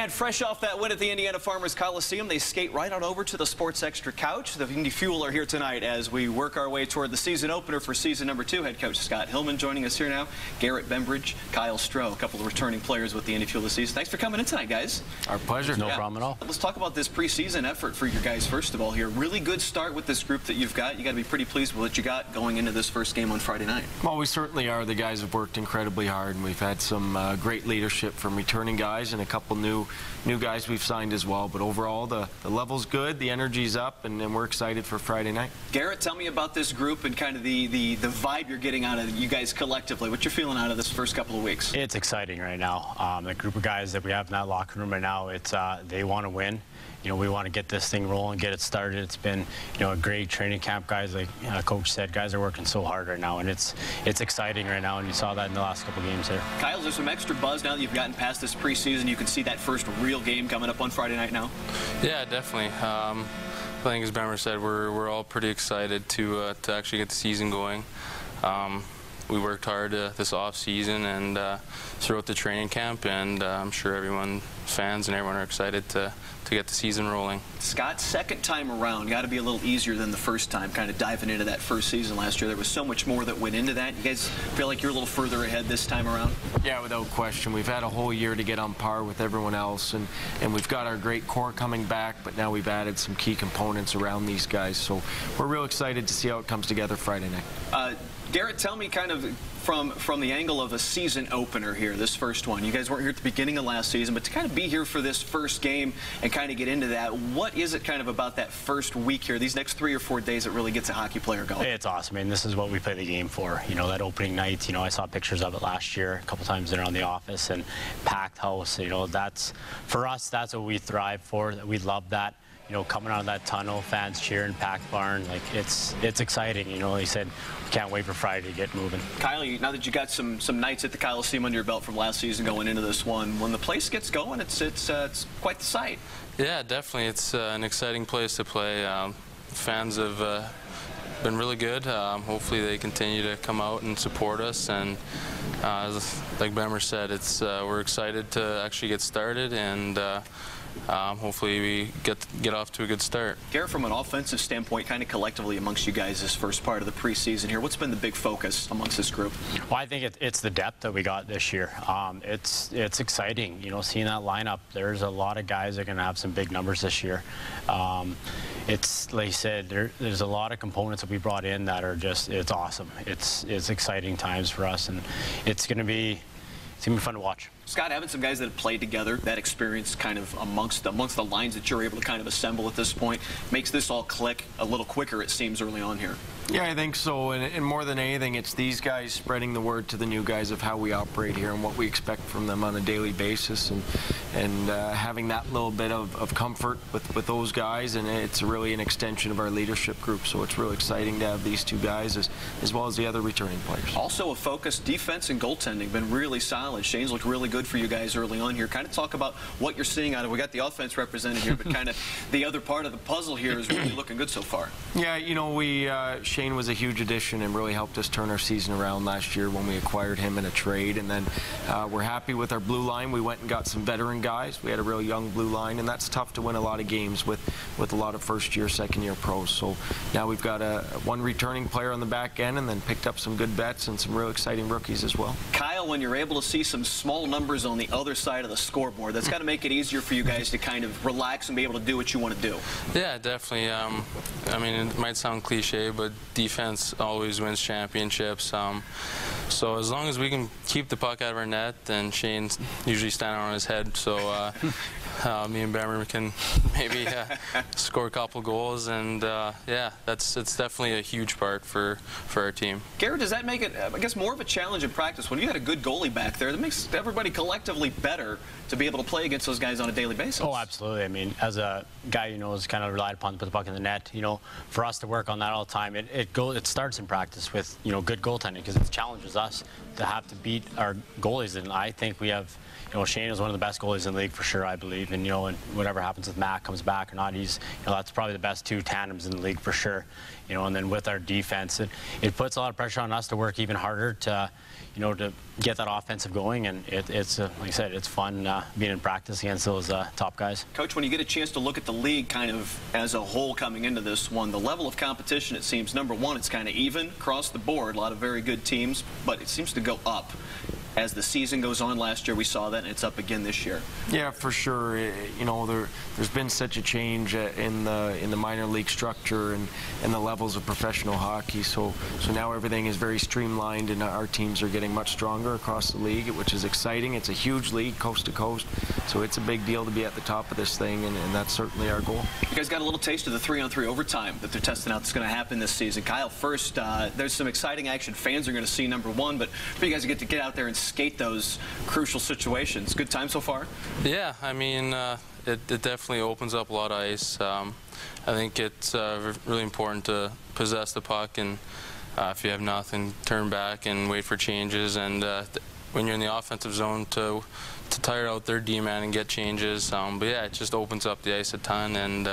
And fresh off that win at the Indiana Farmers Coliseum, they skate right on over to the Sports Extra couch. The Indy Fuel are here tonight as we work our way toward the season opener for season number 2. Head coach Scott Hillman joining us here now. Garrett Bembridge, Kyle Stroh, a couple of returning players with the Indy Fuel this season. Thanks for coming in tonight, guys. Our pleasure. No problem at all. Let's talk about this preseason effort for you guys first of all here. Really good start with this group that you've got. You got to be pretty pleased with what you got going into this first game on Friday night. Well, we certainly are. The guys have worked incredibly hard, and we've had some great leadership from returning guys and a couple new guys we've signed as well. But overall, the level's good, the energy's up, and we're excited for Friday night. Garrett, tell me about this group and kind of the vibe you're getting out of you guys collectively. What you're feeling out of this first couple of weeks? It's exciting right now. The group of guys that we have in that locker room right now, it's they want to win. You know, we want to get this thing rolling, get it started. It's been, you know, a great training camp. Guys, like Coach said, guys are working so hard right now, and it's exciting right now, and you saw that in the last couple games there. Kyle, is there some extra buzz now that you've gotten past this preseason? You can see that first real game coming up on Friday night now? Yeah, definitely. I think as Bemmer said, we're all pretty excited to actually get the season going. We worked hard this off season and throughout the training camp, and I'm sure everyone, fans and everyone, are excited to get the season rolling. Scott, second time around, got to be a little easier than the first time, kind of diving into that first season last year. There was so much more that went into that. You guys feel like you're a little further ahead this time around? Yeah, without question. We've had a whole year to get on par with everyone else, and we've got our great core coming back, but now we've added some key components around these guys. So we're real excited to see how it comes together Friday night. Garrett, tell me kind of from the angle of a season opener here, this first one. You guys weren't here at the beginning of last season, but to kind of be here for this first game and kind of get into that, what is it kind of about that first week here, these next 3 or 4 days that really gets a hockey player going? It's awesome. I mean, this is what we play the game for. You know, that opening night, you know, I saw pictures of it last year a couple times around the office, and packed house. You know, that's, for us, that's what we thrive for. We love that. You know, coming out of that tunnel, fans cheering, packed barn, like it's exciting. You know, he said, we can't wait for Friday to get moving. Kyle, now that you got some nights at the Coliseum under your belt from last season going into this one, when the place gets going, it's quite the sight. Yeah, definitely. It's an exciting place to play. Fans have been really good. Hopefully they continue to come out and support us, and like Bemmer said, we're excited to actually get started, and hopefully we get off to a good start. Garrett, from an offensive standpoint, kind of collectively amongst you guys this first part of the preseason here, what's been the big focus amongst this group? Well, I think it's the depth that we got this year. It's exciting, you know, seeing that lineup. There's a lot of guys that are going to have some big numbers this year. It's like you said, there's a lot of components that we brought in that are just, it's awesome. It's exciting times for us, and it's going to be fun to watch. Scott, having some guys that have played together, that experience kind of amongst the lines that you're able to kind of assemble at this point, makes this all click a little quicker, it seems, early on here. Yeah, I think so, and more than anything, it's these guys spreading the word to the new guys of how we operate here and what we expect from them on a daily basis, and having that little bit of comfort with those guys, and it's really an extension of our leadership group, so it's really exciting to have these two guys as well as the other returning players. Also a focus, defense and goaltending, been really solid. Shane's looked really good for you guys early on here. Kind of talk about what you're seeing out of, we got the offense represented here, but kind of the other part of the puzzle here is really looking good so far. Yeah, you know, Shane was a huge addition and really helped us turn our season around last year when we acquired him in a trade, and then we're happy with our blue line. We went and got some veteran guys. We had a real young blue line, and that's tough to win a lot of games with a lot of first-year, second-year pros. So now we've got one returning player on the back end, and then picked up some good vets and some real exciting rookies as well. Kyle, when you're able to see some small numbers on the other side of the scoreboard, that's got to make it easier for you guys to kind of relax and be able to do what you want to do. Yeah, definitely. I mean, it might sound cliche, but defense always wins championships. So as long as we can keep the puck out of our net, then Shane's usually standing on his head. So me and Bemmer can maybe score a couple goals, and yeah, it's definitely a huge part for our team. Garrett, does that make it, I guess, more of a challenge in practice when you had a good goalie back there? That makes everybody collectively better to be able to play against those guys on a daily basis. Oh, absolutely. I mean, as a guy, you know, is kind of relied upon to put the puck in the net, you know, for us to work on that all the time, it starts in practice with, you know, good goaltending, because it challenges us to have to beat our goalies, and I think we have, Shane is one of the best goalies in the league for sure, I believe. And, and whatever happens with Matt comes back or not, he's, that's probably the best 2 tandems in the league for sure. And then with our defense, it puts a lot of pressure on us to work even harder to, to get that offensive going. And it's like I said, it's fun being in practice against those top guys. Coach, when you get a chance to look at the league kind of as a whole coming into this one, the level of competition, it seems, number one, it's kind of even across the board. A lot of very good teams, but it seems to go up. As the season goes on, last year we saw that, and it's up again this year. Yeah, for sure. There's been such a change in the minor league structure and the levels of professional hockey. So now everything is very streamlined, and our teams are getting much stronger across the league, which is exciting. It's a huge league, coast to coast, so it's a big deal to be at the top of this thing, and that's certainly our goal. You guys got a little taste of the 3-on-3 overtime that they're testing out that's going to happen this season. Kyle, first, there's some exciting action fans are going to see, number one, but for you guys to get out there and skate those crucial situations. Good time so far? Yeah, I mean, it definitely opens up a lot of ice. I think it's really important to possess the puck, and if you have nothing, turn back and wait for changes. And when you're in the offensive zone, to tire out their D-man and get changes. But yeah, it just opens up the ice a ton and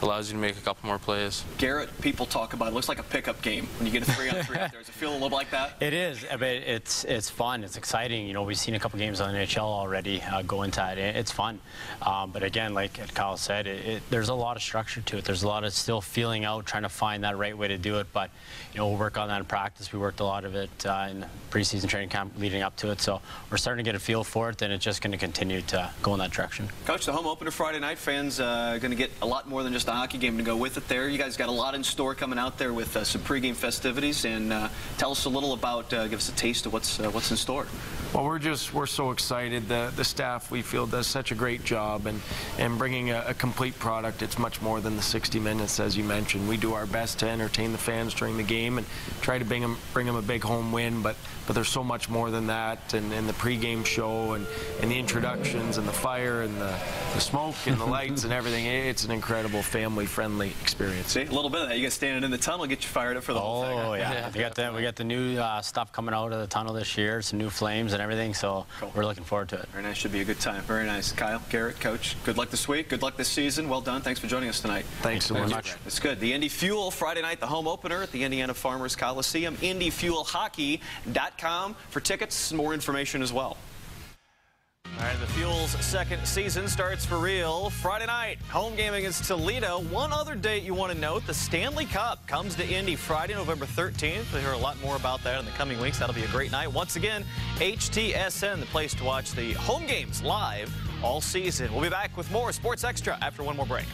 allows you to make a couple more plays. Garrett, people talk about it looks like a pickup game when you get a 3-on-3 out there. Does it feel a little like that? It is. I mean, it's fun. It's exciting. We've seen a couple games on the NHL already go into that. It's fun. But again, like Kyle said, there's a lot of structure to it. There's a lot of still feeling out, trying to find that right way to do it. But we'll work on that in practice. We worked a lot of it in the preseason training camp leading up to it. So we're starting to get a feel for it, and it's just going to continue to go in that direction. Coach, the home opener Friday night, fans going to get a lot more than just a hockey game to go with it there. You guys got a lot in store coming out there with some pregame festivities, and tell us a little about, give us a taste of what's in store. Well, we're so excited. The staff, we feel, does such a great job, and bringing a complete product. It's much more than the 60 minutes, as you mentioned. We do our best to entertain the fans during the game and try to bring them a big home win, but there's so much more than that, and the pregame show and the introductions and the fire and the smoke and the lights and everything. It's an incredible family-friendly experience. See, a little bit of that. You guys standing in the tunnel, get you fired up for the whole thing. Oh yeah, we got the new stuff coming out of the tunnel this year, some new flames and everything, so cool. We're looking forward to it. Very nice. Should be a good time. Very nice. Kyle, Garrett, Coach, good luck this week. Good luck this season. Well done. Thanks for joining us tonight. Thanks so much. It's good. The Indy Fuel Friday night, the home opener at the Indiana Farmers Coliseum. IndyFuelHockey.com for tickets and more information as well. All right, the Fuel's second season starts for real Friday night. Home game against Toledo. One other date you want to note, the Stanley Cup comes to Indy Friday, November 13th. We'll hear a lot more about that in the coming weeks. That'll be a great night. Once again, HTSN, the place to watch the home games live all season. We'll be back with more Sports Extra after one more break.